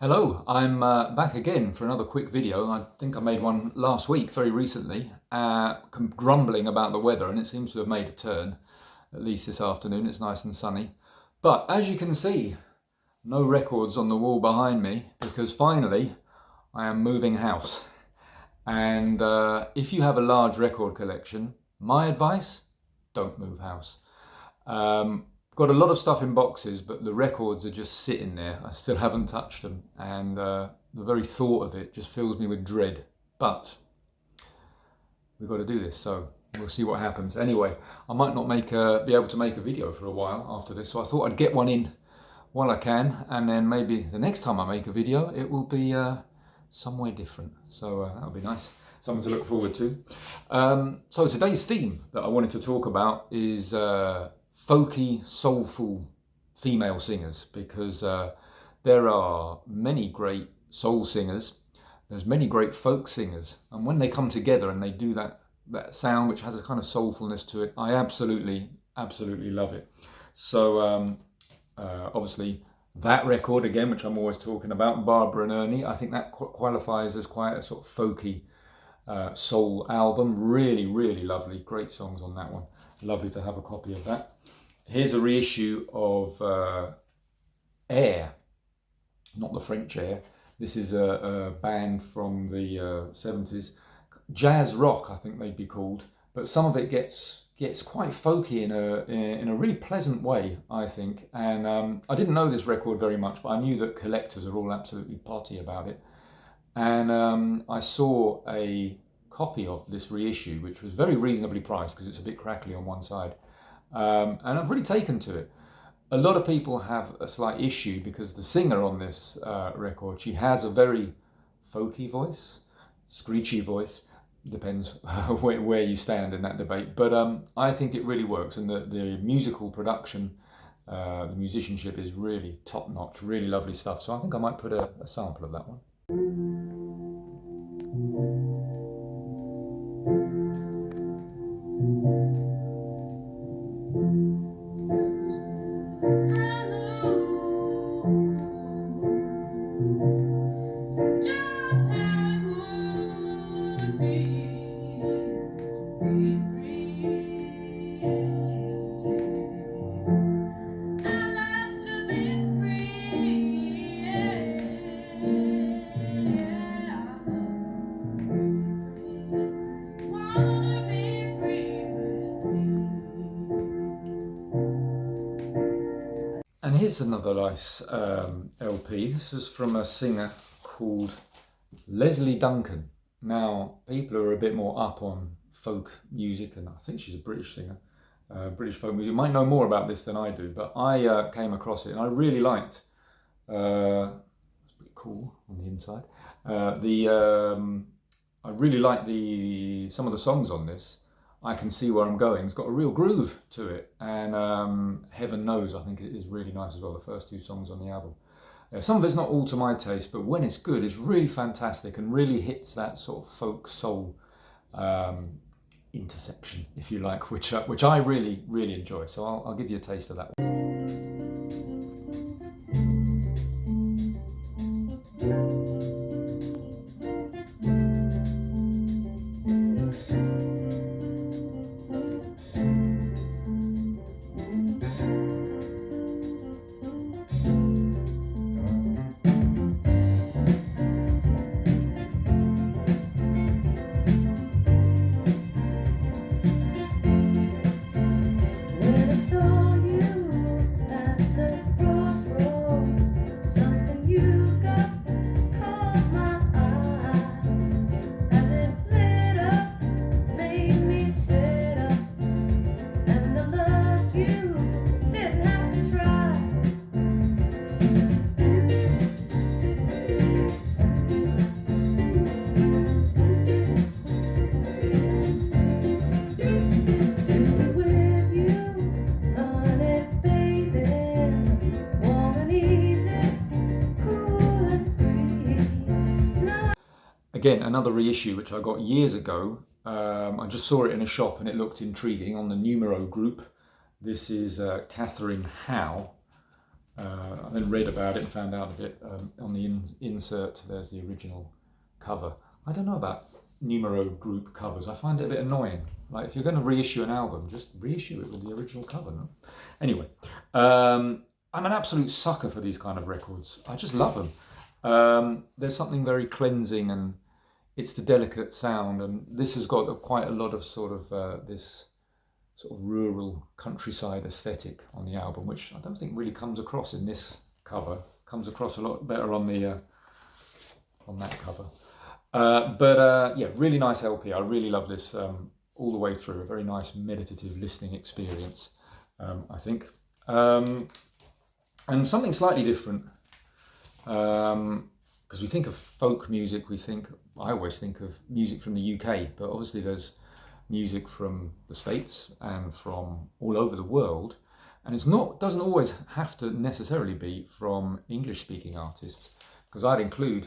Hello, I'm back again for another quick video. I think I made one last week, very recently, grumbling about the weather, and it seems to have made a turn, at least this afternoon. It's nice and sunny. But as you can see, no records on the wall behind me, because finally I am moving house. And if you have a large record collection, my advice, don't move house. Got a lot of stuff in boxes, but the records are just sitting there. I still haven't touched them, and the very thought of it just fills me with dread. But we've got to do this, so we'll see what happens. Anyway, I might not be able to make a video for a while after this, so I thought I'd get one in while I can, and then maybe the next time I make a video, it will be somewhere different. So that'll be nice, something to look forward to. So today's theme that I wanted to talk about is folky, soulful female singers, because there are many great soul singers, there's many great folk singers, and when they come together and they do that sound which has a kind of soulfulness to it, I absolutely love it. So obviously that record again, which I'm always talking about, Barbara and Ernie, I think that qualifies as quite a sort of folky soul album. Really lovely, great songs on that one. Lovely to have a copy of that. Here's a reissue of Air, not the French Air. This is a band from the 70s. Jazz rock, I think they'd be called, but some of it gets quite folky in a really pleasant way, I think. And I didn't know this record very much, but I knew that collectors are all absolutely potty about it. And I saw a copy of this reissue, which was very reasonably priced because it's a bit crackly on one side. And I've really taken to it. A lot of people have a slight issue because the singer on this record, she has a very folky voice, screechy voice, depends where you stand in that debate. But I think it really works, and the musical production, the musicianship is really top notch, really lovely stuff. So I think I might put a sample of that one. And here's another nice LP. This is from a singer called Lesley Duncan. Now, people who are a bit more up on folk music, and I think she's a British singer, British folk music, might know more about this than I do, but I came across it and I really liked, it's pretty cool on the inside, I really like some of the songs on this. I Can See Where I'm Going. It's got a real groove to it, and Heaven Knows, I think it is really nice as well, the first two songs on the album. Some of it's not all to my taste, but when it's good, it's really fantastic and really hits that sort of folk soul intersection, if you like, which I really enjoy. So I'll give you a taste of that one. Again, another reissue which I got years ago. I just saw it in a shop and it looked intriguing on the Numero group. This is Catherine Howe. I then read about it and found out of it on the insert. There's the original cover. I don't know about numero group covers. I find it a bit annoying. Like if you're going to reissue an album, just reissue it with the original cover. No? Anyway, I'm an absolute sucker for these kind of records. I just love them. There's something very cleansing, and it's the delicate sound. And this has got quite a lot of sort of this sort of rural countryside aesthetic on the album, which I don't think really comes across in this cover. Comes across a lot better on the on that cover. Yeah, really nice LP. I really love this all the way through. A very nice meditative listening experience, I think. And something slightly different, because we think of folk music, I always think of music from the UK, but obviously there's music from the States and from all over the world, and doesn't always have to necessarily be from English-speaking artists, because I'd include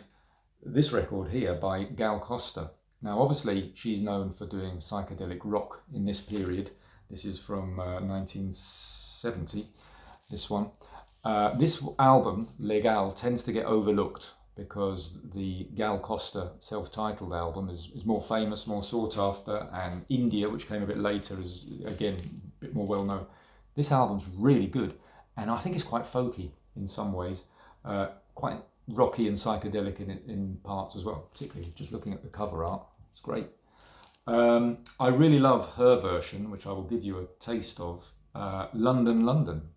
this record here by Gal Costa. Now obviously she's known for doing psychedelic rock in this period. This is from 1970, this one. This album, Legal, tends to get overlooked because the Gal Costa self-titled album is more famous, more sought after, and India, which came a bit later, is again a bit more well known. This album's really good, and I think it's quite folky in some ways, quite rocky and psychedelic in parts as well, particularly just looking at the cover art. It's great. I really love her version, which I will give you a taste of. London, London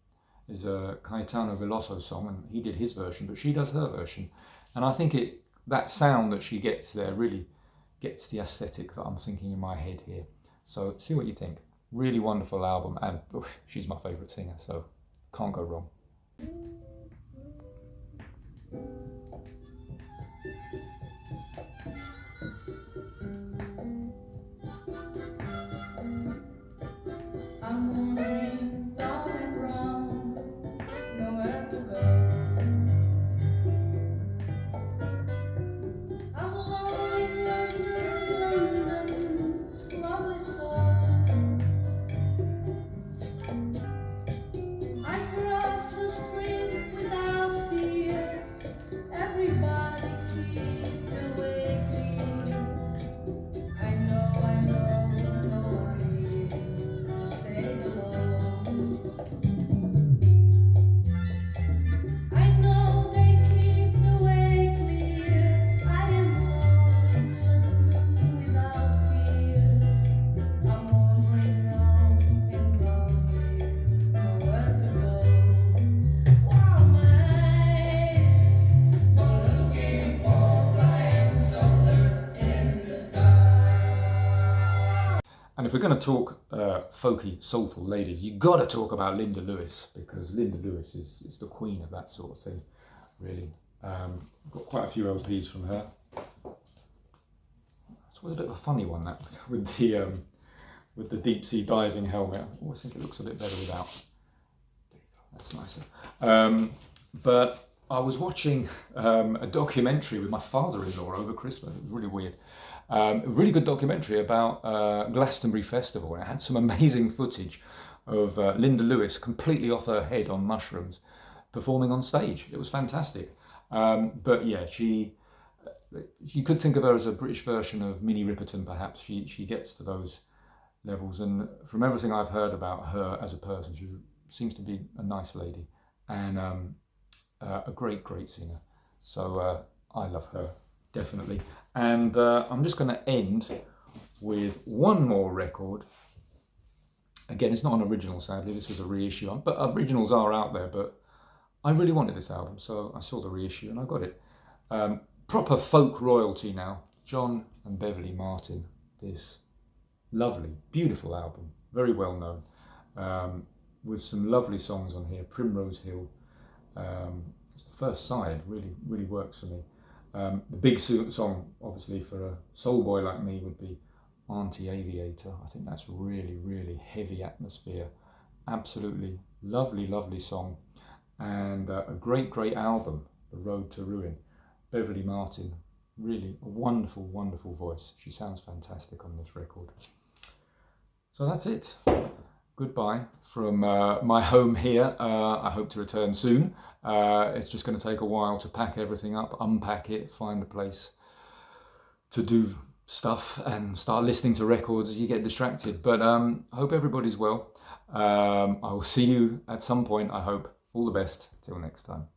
is a Caetano Veloso song, and he did his version, but she does her version. And I think that sound that she gets there really gets the aesthetic that I'm thinking in my head here. So see what you think. Really wonderful album, and she's my favourite singer, so can't go wrong. I'm wandering round and round, nowhere to go. I'm alone in London, London's lovely soul. I cross the street without fear. Everybody keep the way clear. I know, no one here to say hello. I know they keep the way clear. I am alone without fear. I'm wandering round and round here, nowhere to go. Wow, my eyes are looking for flying saucers in the sky. And if we're going to talk folky, soulful ladies, you got to talk about Linda Lewis, because Linda Lewis is the queen of that sort of thing, really. Got quite a few LPs from her. It's always a bit of a funny one, that with the deep sea diving helmet. I always think it looks a bit better without. There you go, that's nicer. But I was watching a documentary with my father-in-law over Christmas. It was really weird. A really good documentary about Glastonbury Festival, and it had some amazing footage of Linda Lewis completely off her head on mushrooms performing on stage. It was fantastic. But yeah, you could think of her as a British version of Minnie Riperton, perhaps. She gets to those levels, and from everything I've heard about her as a person, she seems to be a nice lady and a great singer. So I love her, definitely. And I'm just going to end with one more record. Again, it's not an original, sadly. This was a reissue, but originals are out there. But I really wanted this album, so I saw the reissue and I got it. Proper folk royalty now. John and Beverly Martin. This lovely, beautiful album, very well known, with some lovely songs on here. Primrose Hill. It's the first side, really works for me. The big song, obviously, for a soul boy like me would be Anti-Aviator. I think that's really heavy atmosphere. Absolutely lovely song, and a great album, The Road to Ruin. Beverly Martin, really a wonderful voice. She sounds fantastic on this record. So that's it. goodbye from my home here. I hope to return soon. It's just going to take a while to pack everything up, unpack it, find a place to do stuff and start listening to records as you get distracted. But I hope everybody's well. I will see you at some point, I hope. All the best. Till next time.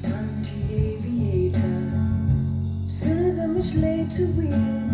Anti-aviator, sooner than much later we're